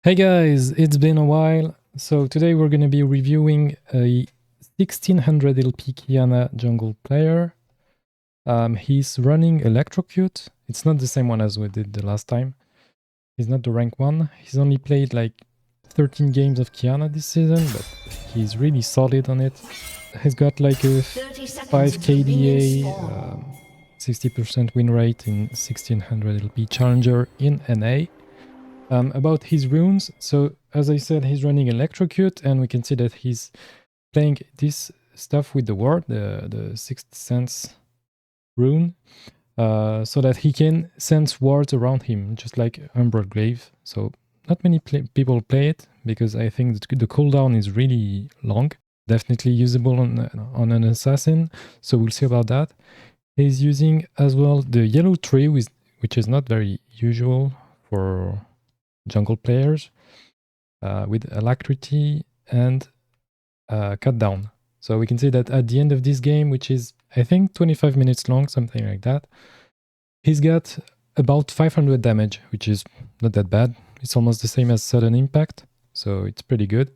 Hey guys, it's been a while. So today we're going to be reviewing a 1600 LP Qiyana jungle player. He's running Electrocute. It's not the same one as we did the last time. He's not the rank one. He's only played like 13 games of Qiyana this season, but he's really solid on it. He's got like a 5 KDA, 60% win rate in 1600 LP Challenger in NA. About his runes, so as I said, he's running Electrocute, and we can see that he's playing this stuff with the ward, the Sixth Sense rune, so that he can sense wards around him, just like Umbral Glaive. So not many people play it, because I think the cooldown is really long. Definitely usable on an assassin, so we'll see about that. He's using as well the yellow tree, which is not very usual for jungle players, with alacrity and cut down. So we can see that at the end of this game, which is I think 25 minutes long, something like that, he's got about 500 damage, which is not that bad. It's almost the same as sudden impact, so it's pretty good.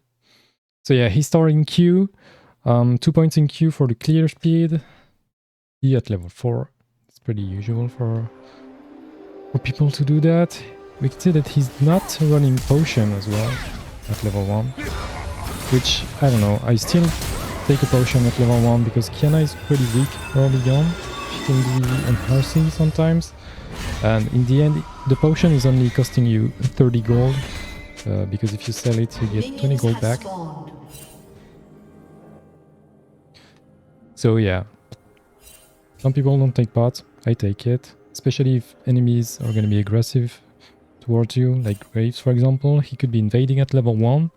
So yeah, he's starting Q, 2 points in Q for the clear speed. E at level 4. It's pretty usual for people to do that. We can see that he's not running potion as well at level 1, which, I don't know, I still take a potion at level 1 because Qiyana is pretty weak early on. She can be unhealthy sometimes, and in the end the potion is only costing you 30 gold, because if you sell it you get 20 gold back. So yeah, some people don't take part, I take it, especially if enemies are going to be aggressive towards you, like Graves for example. He could be invading at level 1.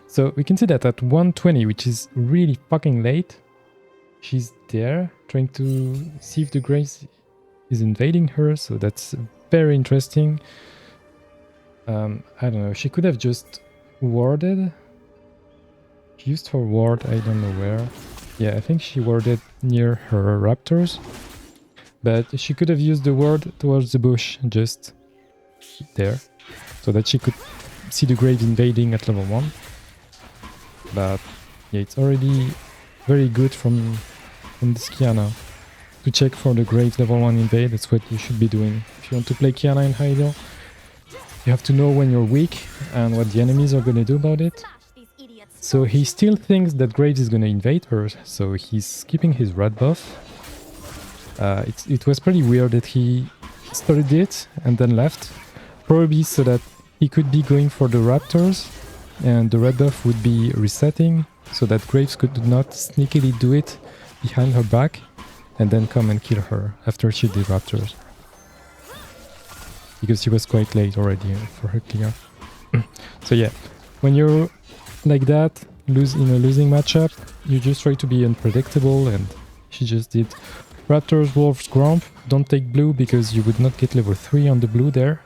So we can see that at 120, which is really fucking late, she's there trying to see if the Graves is invading her, so that's very interesting. I don't know, she could have just warded. She used her ward, I don't know where. Yeah, I think she warded near her raptors. But she could have used the ward towards the bush, just there, so that she could see the Grave invading at level 1. But yeah, it's already very good from this Qiyana to check for the Grave level 1 invade. That's what you should be doing. If you want to play Qiyana in high elo, you have to know when you're weak and what the enemies are going to do about it. So he still thinks that Graves is going to invade her, so he's skipping his red buff. It was pretty weird that he started it and then left, probably so that he could be going for the raptors and the red buff would be resetting, so that Graves could not sneakily do it behind her back and then come and kill her after she did raptors, because she was quite late already for her clear. So yeah, when you're like that, in a losing matchup, you just try to be unpredictable, and she just did Raptors, Wolves, Gromp. Don't take blue because you would not get level 3 on the blue there.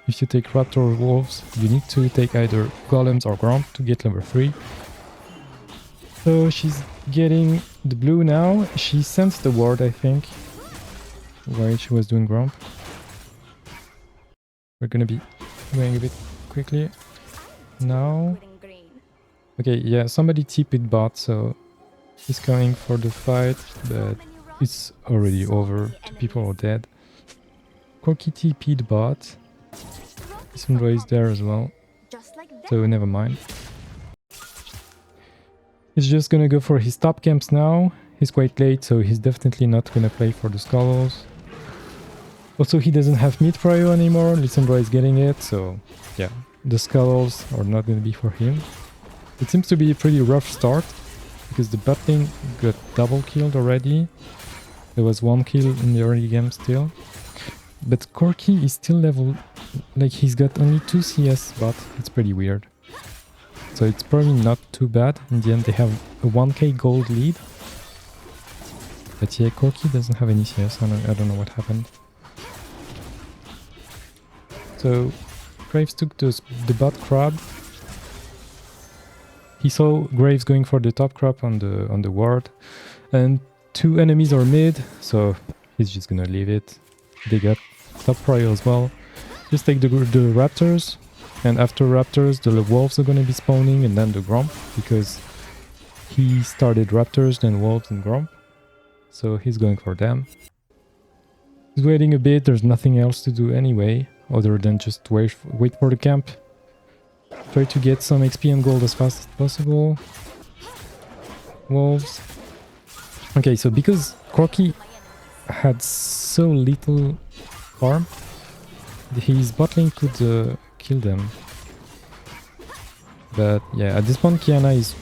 If you take Raptor or Wolves, you need to take either Golems or Gromp to get level 3. So she's getting the blue now. She sensed the ward, I think, while she was doing Gromp. We're gonna be going a bit quickly now. Okay, yeah, somebody TP'd bot, so he's coming for the fight, but it's already over. 2 people are dead. Corky TP'd bot. Sindra is there as well, so never mind. He's just gonna go for his top camps now. He's quite late, so he's definitely not gonna play for the Skulls. Also, he doesn't have mid prio anymore. Lissandra is getting it, so yeah, the Skulls are not gonna be for him. It seems to be a pretty rough start, because the bot lane got double killed already. There was 1 kill in the early game still. But Corky is still level, like he's got only 2 CS bot. It's pretty weird. So it's probably not too bad. In the end they have a 1k gold lead. But yeah, Corky doesn't have any CS, I don't know what happened. So Graves took the bot crab. He saw Graves going for the top crop on the ward, and 2 enemies are mid, so he's just gonna leave it. They got top prio as well. Just take the raptors. And after Raptors, the Wolves are gonna be spawning, and then the Gromp, because he started Raptors, then Wolves and Gromp. So he's going for them. He's waiting a bit, there's nothing else to do anyway, other than just wait for the camp. Try to get some XP and gold as fast as possible. Wolves. Okay, so because Corki had so little farm, his bot lane could kill them. But yeah, at this point Qiyana is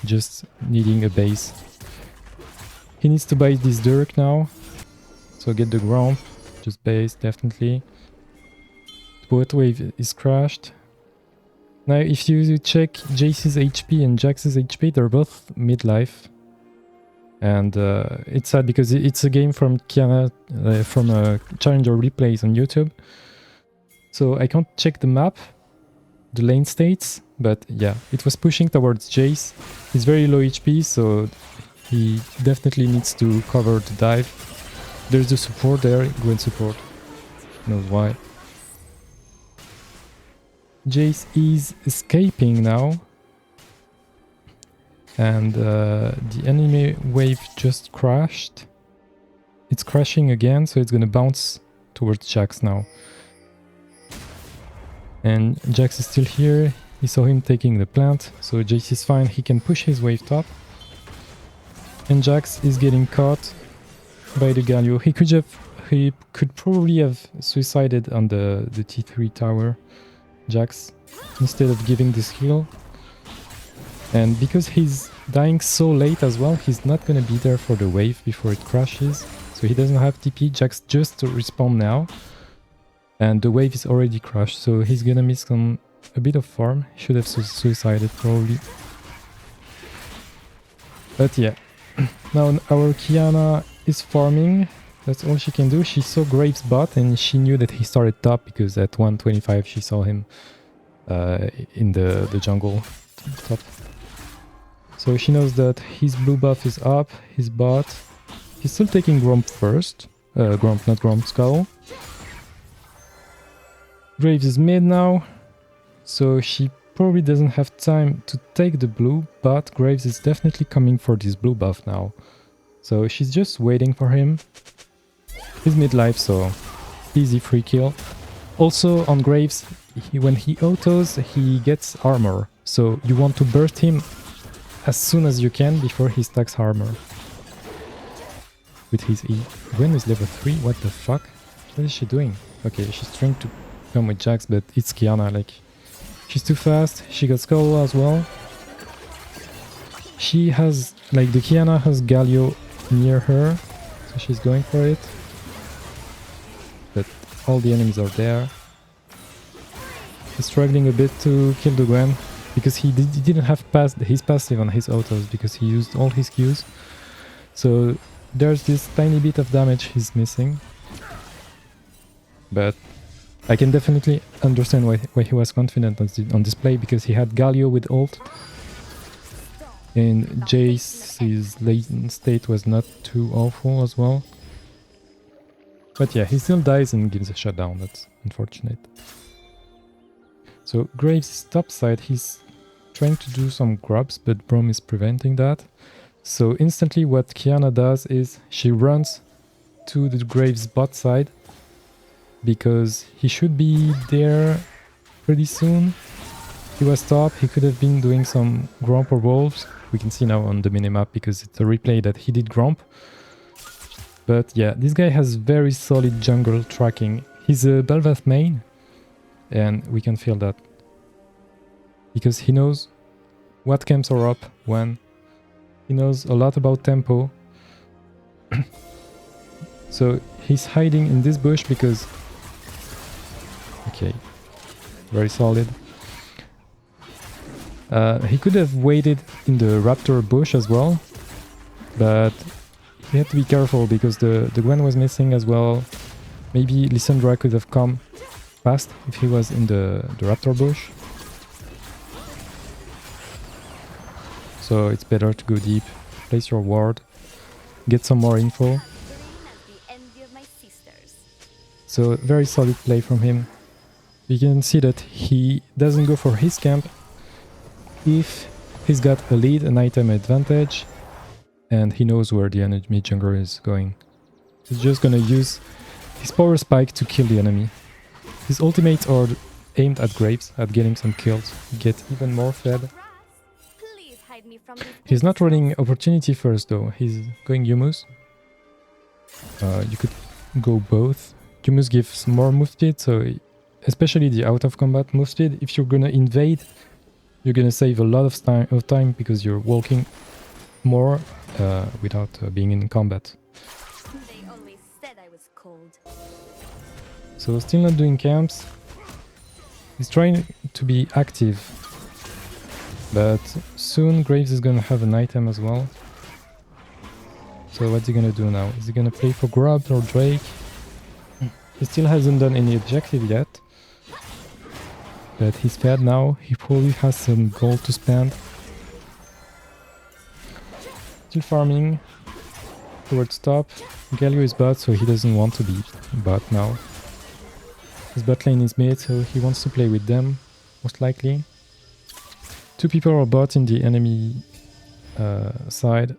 just needing a base. He needs to buy this Dirk now. So get the Gromp, just base, definitely. The bot wave is crashed. Now if you check Jace's HP and Jax's HP, they're both midlife. And it's sad because it's a game from Qiyana, from Challenger replays on YouTube. So I can't check the map, the lane states, but yeah, it was pushing towards Jace. He's very low HP, so he definitely needs to cover the dive. There's the support there, go and support. Knows why. Jace is escaping now. And the enemy wave just crashed. It's crashing again, so it's gonna bounce towards Jax now. And Jax is still here. He saw him taking the plant, so Jace is fine. He can push his wave top. And Jax is getting caught by the Galio. He could probably have suicided on the T3 tower, Jax, instead of giving this heal. And because he's dying so late as well, he's not gonna be there for the wave before it crashes. So he doesn't have TP. Jax just to respawn now. And the wave is already crashed, so he's gonna miss a bit of farm. He should have suicided probably. But yeah, now our Qiyana is farming. That's all she can do. She saw Graves bot and she knew that he started top because at 125 she saw him in the jungle top. So she knows that his blue buff is up, his bot. He's still taking Gromp first. Gromp, not Gromp, Skull. Graves is mid now, so she probably doesn't have time to take the blue, but Graves is definitely coming for this blue buff now. So she's just waiting for him. He's midlife, so easy free kill. Also on Graves, when he autos, he gets armor. So you want to burst him as soon as you can before he stacks armor. With his E. Gwen is level 3, what the fuck? What is she doing? Okay, she's trying to come with Jax, but it's Qiyana, like... She's too fast, she got Skull as well. She has... like, the Qiyana has Galio near her, so she's going for it. But all the enemies are there. He's struggling a bit to kill the Gwen, because he didn't have his passive on his autos, because he used all his Qs. So there's this tiny bit of damage he's missing. But I can definitely understand why he was confident on this play, because he had Galio with ult. And Jace's lane state was not too awful as well. But yeah, he still dies and gives a shutdown, that's unfortunate. So Graves' top side, he's trying to do some grubs, but Braum is preventing that. So instantly what Qiyana does is she runs to the Graves' bot side, because he should be there pretty soon. He was top, he could have been doing some Gromp or Wolves. We can see now on the minimap because it's a replay that he did Gromp. But yeah, this guy has very solid jungle tracking. He's a Bel'Veth main, and we can feel that. Because he knows what camps are up when. He knows a lot about tempo. So he's hiding in this bush because... Okay, very solid. He could have waited in the Raptor bush as well, but he had to be careful because the Gwen was missing as well. Maybe Lissandra could have come fast if he was in the Raptor bush. So it's better to go deep, place your ward, get some more info. So very solid play from him. You can see that he doesn't go for his camp if he's got a lead, an item advantage, and he knows where the enemy jungler is going. He's just gonna use his power spike to kill the enemy. His ultimates are aimed at Graves, at getting some kills, get even more fed. He's not running opportunity first though, he's going Yumus. You could go both. Yumus gives more move speed, so especially the out of combat move speed. If you're gonna invade, you're gonna save a lot of time because you're walking more without being in combat. They always said I was cold. So still not doing camps. He's trying to be active, but soon Graves is gonna have an item as well. So what's he gonna do now? Is he gonna play for Grub or Drake? He still hasn't done any objective yet, but he's fed now. He probably has some gold to spend. Still farming towards top. Galio is bot, so he doesn't want to be bot now. His bot lane is mid, so he wants to play with them, most likely. Two people are bot in the enemy side.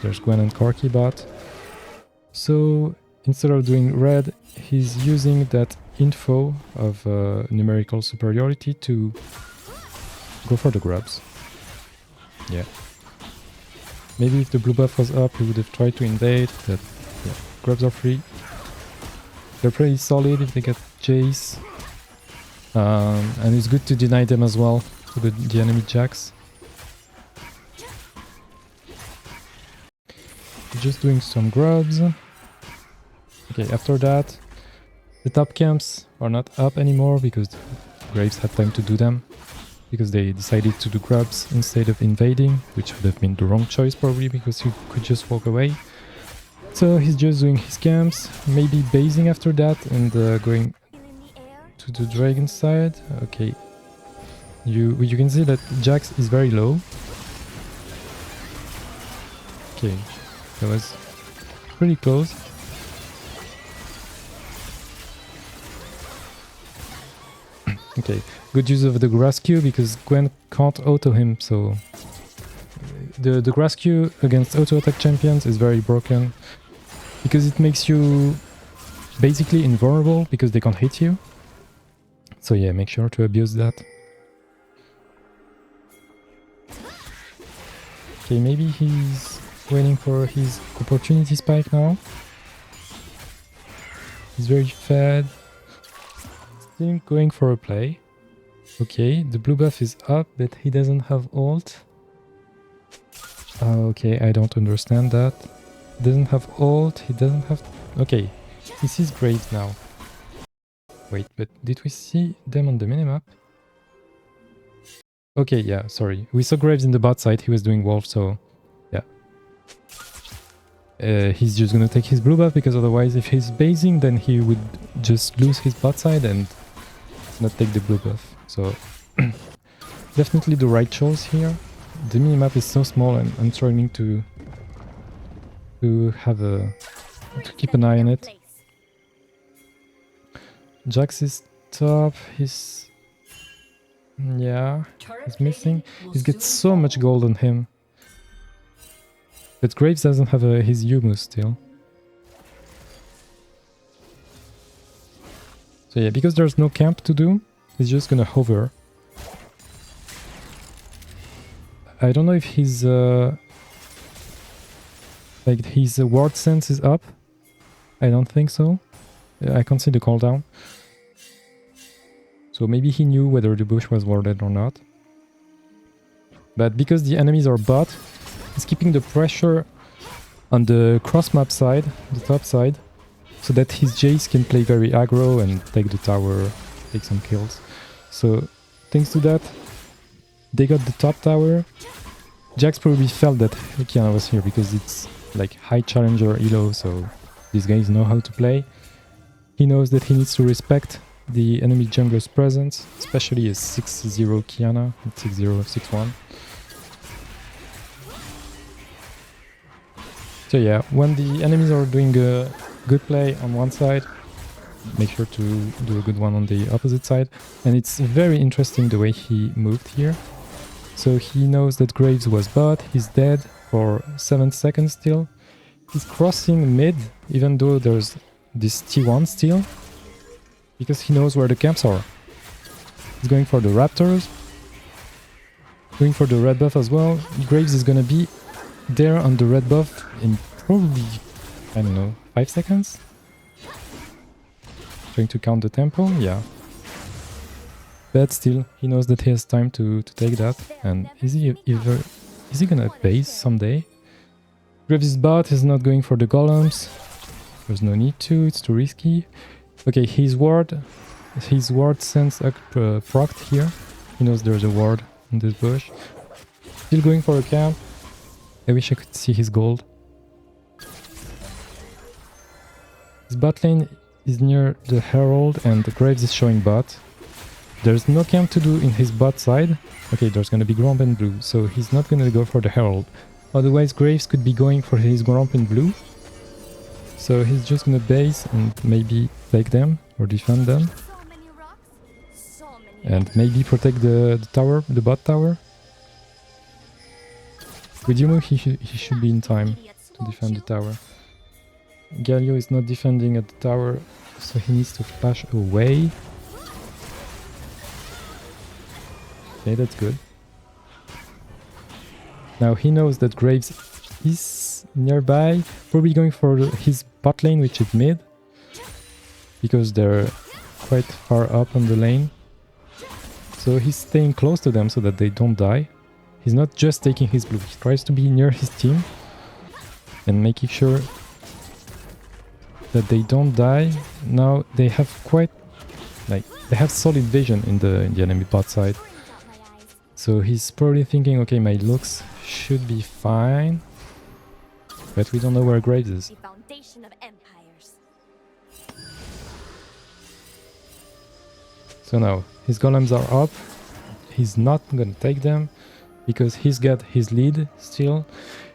There's Gwen and Corki bot. So instead of doing red, he's using that info of numerical superiority to go for the grubs. Yeah. Maybe if the blue buff was up, he would have tried to invade, but yeah, grubs are free. They're pretty solid if they get Jace. And it's good to deny them as well, to the enemy Jax. Just doing some grubs. Okay, after that, the top camps are not up anymore because Graves had time to do them. Because they decided to do grubs instead of invading, which would have been the wrong choice probably because you could just walk away. So he's just doing his camps, maybe basing after that and going to the dragon side. Okay, you can see that Jax is very low. Okay, that was pretty close. Okay, good use of the grass Q because Gwen can't auto him, so the grass Q against auto attack champions is very broken because it makes you basically invulnerable because they can't hit you. So yeah, make sure to abuse that. Okay, maybe he's waiting for his opportunity spike now. He's very fed. Still going for a play. Okay, the blue buff is up, but he doesn't have ult. Okay, I don't understand that. Doesn't have ult, he doesn't have... Okay, he sees Graves now. Wait, but did we see them on the minimap? Okay, yeah, sorry. We saw Graves in the bot side, he was doing wolf, so... yeah. He's just gonna take his blue buff, because otherwise if he's basing, then he would just lose his bot side and not take the blue buff. So, definitely the right choice here. The minimap is so small and I'm struggling to keep an eye on it. Jax is top, he's missing. He's got so much gold on him. But Graves doesn't have his Yumu still. So yeah, because there's no camp to do, he's just gonna hover. I don't know if his ward sense is up. I don't think so. I can't see the cooldown. So maybe he knew whether the bush was warded or not. But because the enemies are bot, he's keeping the pressure on the cross map side, the top side, so that his Jace can play very aggro and take the tower, take some kills. So thanks to that, they got the top tower. Jax probably felt that Qiyana was here because it's like high challenger elo, so these guys know how to play. He knows that he needs to respect the enemy jungler's presence, especially a 6-0 Qiyana, 6-0, 6-1. So yeah, when the enemies are doing a good play on one side, make sure to do a good one on the opposite side. And it's very interesting the way he moved here. So he knows that Graves was bot, he's dead for 7 seconds still. He's crossing mid, even though there's this T1 still, because he knows where the camps are. He's going for the Raptors, going for the red buff as well. Graves is gonna be there on the red buff in probably, I don't know, 5 seconds? Trying to count the tempo, yeah. But still, he knows that he has time to take that. And is he gonna base someday? Graves' bot is not going for the golems. There's no need to, it's too risky. Okay, his ward sends a proct here. He knows there's a ward in this bush. Still going for a camp. I wish I could see his gold. His bot lane is near the Herald and the Graves is showing bot. There's no camp to do in his bot side. Okay, there's gonna be Gromp and blue, so he's not gonna go for the Herald. Otherwise, Graves could be going for his Gromp in blue. So he's just gonna base and maybe take them or defend them. And maybe protect the tower, the bot tower. With Yumu, he should be in time to defend the tower. Galio is not defending at the tower, so he needs to flash away. Okay, that's good. Now he knows that Graves is nearby, probably going for his bot lane, which is mid, because they're quite far up on the lane. So he's staying close to them so that they don't die. He's not just taking his blue, he tries to be near his team and making sure that they don't die. Now they have they have solid vision in the enemy bot side. So he's probably thinking, okay, my looks should be fine, but we don't know where Graves is. The foundation of empires. So now his golems are up. He's not gonna take them because he's got his lead still.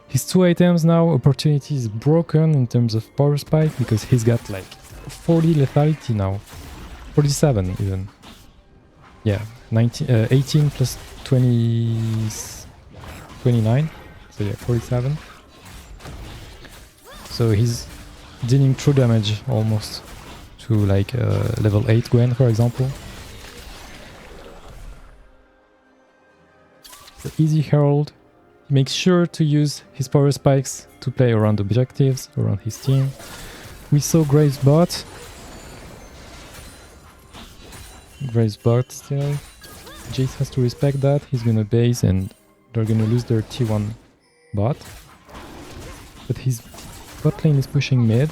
His 2 items now, opportunity is broken in terms of power spike because he's got like 40 lethality now. 47 even. Yeah, 18 plus 20, 29. So yeah, 47. So he's dealing true damage almost to like level 8 Gwen, for example. The easy Herald. He makes sure to use his power spikes to play around objectives, around his team. We saw Graves bot. Graves bot still. Jace has to respect that. He's gonna base and they're gonna lose their T1 bot. But his bot lane is pushing mid.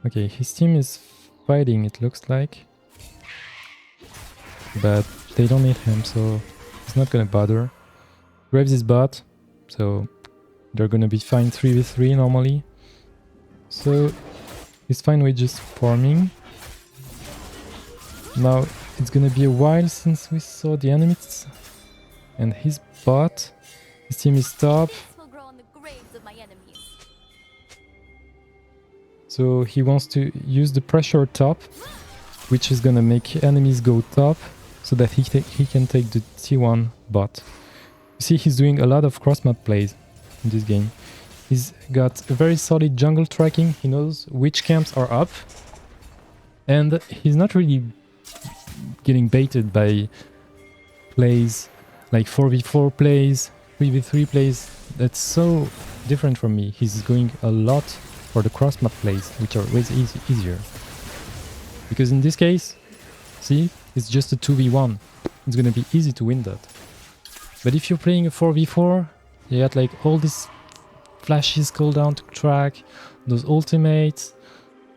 Okay, his team is fighting, it looks like. But they don't need him, so he's not gonna bother. Graves is bot, so they're gonna be fine 3v3 normally. So he's fine with just farming. Now it's gonna be a while since we saw the enemies. And his bot, his team is top. Will grow on the graves of my enemies. So he wants to use the pressure top, which is gonna make enemies go top, so that he can take the T1 bot. You see, he's doing a lot of cross-map plays in this game. He's got a very solid jungle tracking, he knows which camps are up, and he's not really getting baited by plays like 4v4 plays, 3v3 plays. That's so different from me. He's going a lot for the cross-map plays, which are way easier. Because in this case, see, it's just a 2v1. It's gonna be easy to win that. But if you're playing a 4v4, you got like all these flashes cooldown to track, those ultimates.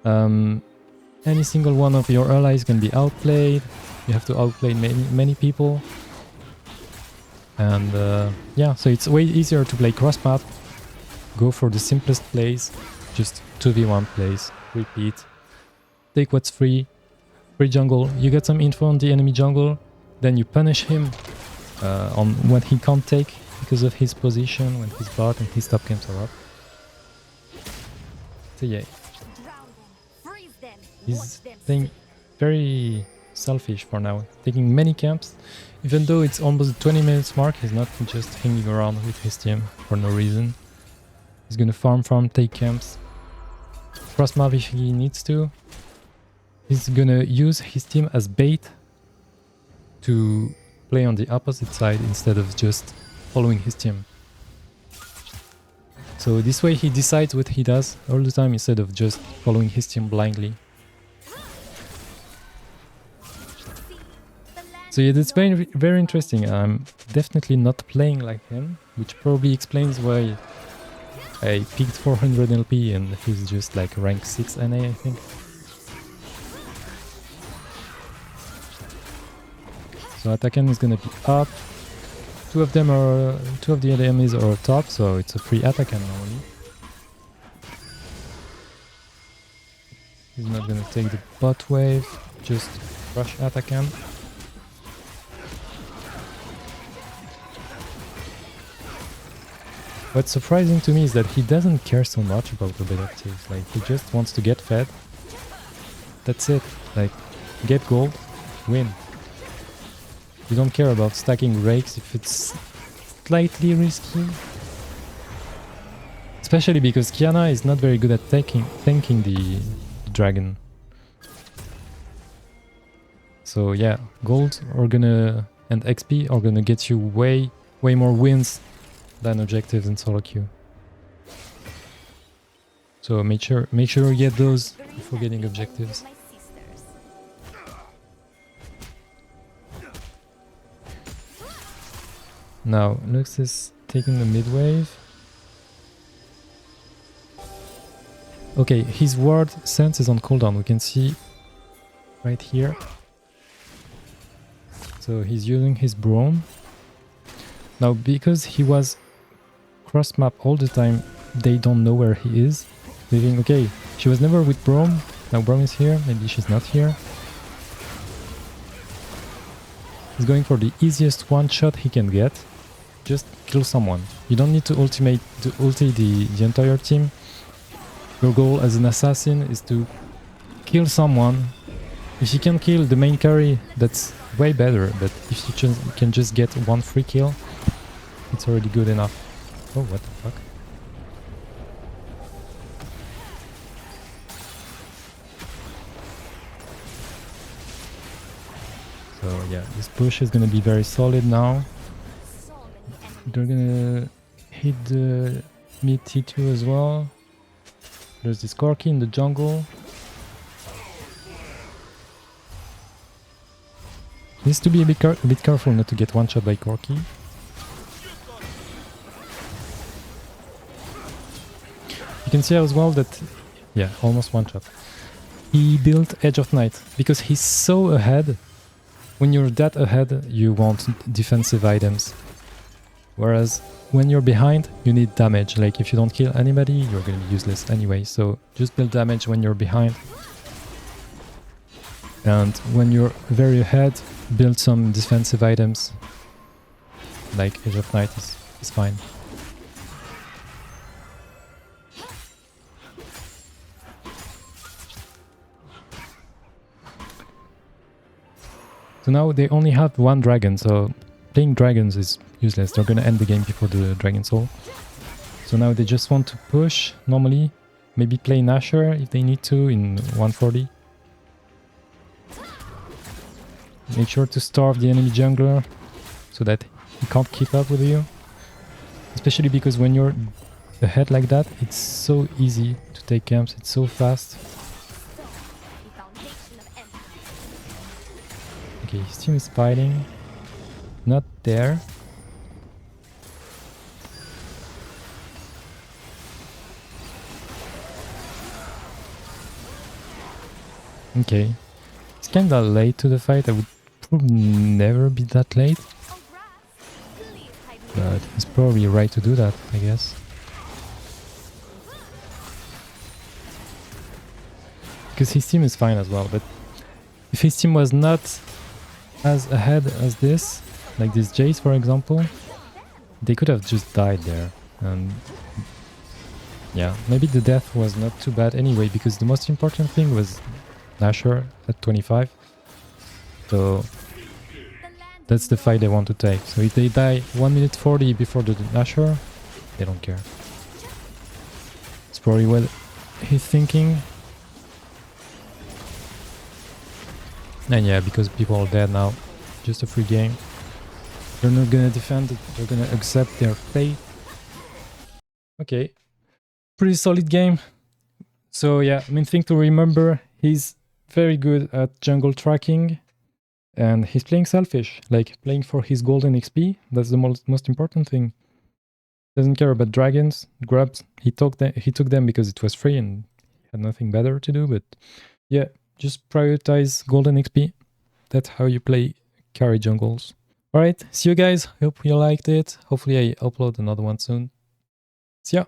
Any single one of your allies can be outplayed. You have to outplay many people. And yeah, so it's way easier to play cross-map. Go for the simplest plays. Just 2v1 plays. Repeat. Take what's free. Free jungle, you get some info on the enemy jungle, then you punish him on what he can't take because of his position when his bot and his top camps are up. So yeah, Drown them, freeze them, he's watch them playing sink. very selfish for now, taking many camps. Even though it's almost the 20 minutes mark, he's not just hanging around with his team for no reason. He's gonna farm, take camps, cross map if he needs to. He's gonna use his team as bait to play on the opposite side instead of just following his team. So this way he decides what he does all the time instead of just following his team blindly. So yeah, that's very interesting. I'm definitely not playing like him, which probably explains why I picked 400 LP and he's just like rank 6 NA, I think. So Atakan is gonna be up. Two of the enemies are top, so it's a free Atakan normally. He's not gonna take the bot wave, just rush Atakan. What's surprising to me is that he doesn't care so much about objectives. Like, he just wants to get fed. That's it. Like, get gold, win. You don't care about stacking rakes if it's slightly risky. Especially because Qiyana is not very good at tanking the dragon. So yeah, gold and XP are gonna get you way more wins than objectives in solo queue. So make sure you get those before getting objectives. Now Lux is taking the mid wave. Okay, his ward sense is on cooldown, we can see right here. So he's using his Braum. Now because he was cross map all the time, they don't know where he is. They think, okay, she was never with Braum, now Braum is here, maybe she's not here. He's going for the easiest one shot he can get. Just kill someone. You don't need to ulti the entire team. Your goal as an assassin is to kill someone. If you can kill the main carry, that's way better, but if you can just get one free kill, it's already good enough. Oh, what the fuck? So yeah, this push is gonna be very solid now. They're gonna hit the mid T2 as well. There's this Corki in the jungle. Needs to be a bit careful not to get one shot by Corki. You can see as well that, yeah, almost one shot. He built Edge of Night because he's so ahead. When you're that ahead, you want defensive items. Whereas when you're behind, you need damage. Like if you don't kill anybody, you're gonna be useless anyway. So just build damage when you're behind. And when you're very ahead, build some defensive items. Like Edge of Night is fine. So now they only have one dragon, so playing dragons is useless. They're gonna end the game before the dragon soul. So now they just want to push normally. Maybe play Nashor if they need to in 140. Make sure to starve the enemy jungler so that he can't keep up with you. Especially because when you're ahead like that, it's so easy to take camps, it's so fast. Okay, his team is fighting. Not there. Okay. It's kinda late to the fight. I would probably never be that late. But he's probably right to do that, I guess. Because his team is fine as well, but if his team was not as ahead as this, like this Jace for example, they could have just died there. And Yeah, maybe the death was not too bad anyway, because the most important thing was Nashor at 25. So that's the fight they want to take. So if they die 1 minute 40 before the Nashor, they don't care. It's probably what he's thinking. And yeah, because people are dead now, just a free game. They're not gonna defend it, they're gonna accept their fate. Okay, pretty solid game. So yeah, main thing to remember, he's very good at jungle tracking. And he's playing selfish, like playing for his golden XP. That's the most important thing. Doesn't care about dragons, grubs. He took them because it was free and had nothing better to do. But yeah, just prioritize golden XP. That's how you play carry jungles. All right, see you guys. Hope you liked it. Hopefully I upload another one soon. See ya.